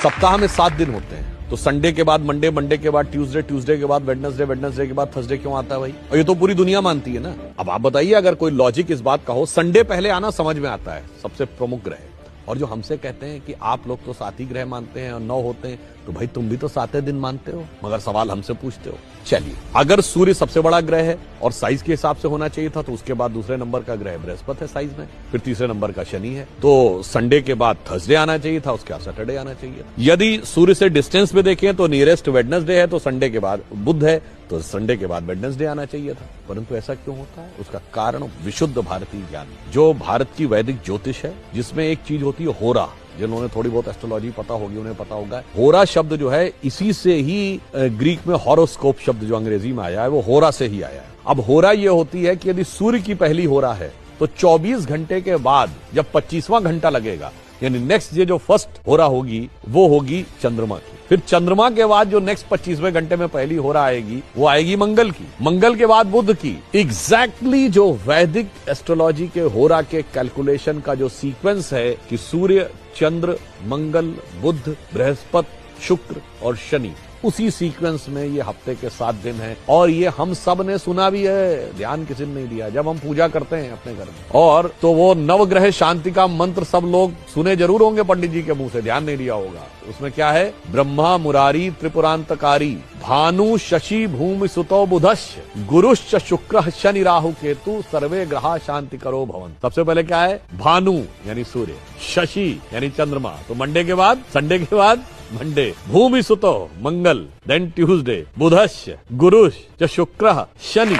सप्ताह में 7 दिन होते हैं, तो संडे के बाद मंडे, मंडे के बाद ट्यूसडे, ट्यूसडे के बाद वेडनेसडे, वेडनेसडे के बाद थर्सडे क्यों आता है भाई? और ये तो पूरी दुनिया मानती है ना। अब आप बताइए, अगर कोई लॉजिक इस बात का हो, संडे पहले आना समझ में आता है, सबसे प्रमुख ग्रह। और जो हमसे कहते हैं कि आप लोग तो 7 ही ग्रह मानते हैं और 9 होते हैं, तो भाई तुम भी तो 7 दिन मानते हो, मगर सवाल हमसे पूछते हो। चलिए, अगर सूर्य सबसे बड़ा ग्रह है और साइज के हिसाब से होना चाहिए था, तो उसके बाद दूसरे नंबर का ग्रह बृहस्पति है साइज में, फिर तीसरे नंबर का शनि है, तो संडे के बाद थर्सडे आना चाहिए था, उसके बाद सैटरडे आना चाहिए। यदि सूर्य से डिस्टेंस पे देखें तो नियरेस्ट वेडनेसडे है, तो संडे के बाद बुध है, तो संडे के बाद वेडनेसडे आना चाहिए था। परंतु ऐसा क्यों होता है? उसका कारण विशुद्ध भारतीय ज्ञान, जो भारत की वैदिक ज्योतिष है, जिसमें एक चीज होती है होरा। जिन्होंने थोड़ी बहुत एस्ट्रोलॉजी पता होगी उन्हें पता होगा, होरा शब्द जो है इसी से ही ग्रीक में हॉरोस्कोप शब्द जो अंग्रेजी में आया है वो होरा से ही आया है। अब होरा ये होती है कि यदि सूर्य की पहली होरा है तो 24 घंटे के बाद जब 25वां घंटा लगेगा, यानी नेक्स्ट ये जो फर्स्ट होरा होगी वो होगी चंद्रमा की। फिर चंद्रमा के बाद जो नेक्स्ट 25वें घंटे में पहली होरा आएगी वो आएगी मंगल की, मंगल के बाद बुध की। एग्जैक्टली जो वैदिक एस्ट्रोलॉजी के होरा के कैलकुलेशन का जो सीक्वेंस है कि सूर्य, चंद्र, मंगल, बुध, बृहस्पति, शुक्र और शनि, उसी सीक्वेंस में ये हफ्ते के 7 दिन हैं। और ये हम सब ने सुना भी है, ध्यान किसी ने नहीं दिया जब हम पूजा करते हैं अपने घर में। और तो वो नवग्रह शांति का मंत्र सब लोग सुने जरूर होंगे पंडित जी के मुंह से, ध्यान नहीं दिया होगा। उसमें क्या है? ब्रह्मा मुरारी त्रिपुरांतकारी, भानु शशि भूमि सुतो बुधश्च, गुरुश्च शुक्र शनि राहु केतु, सर्वे ग्रहा शांति करो भवन। सबसे पहले क्या है? भानु यानी सूर्य, शशि यानी चंद्रमा, तो मंडे के बाद, संडे के बाद मंडे, भूमि सुतो मंगल, देन ट्यूसडे, बुधश्च, गुरुश्च, शुक्र, शनि।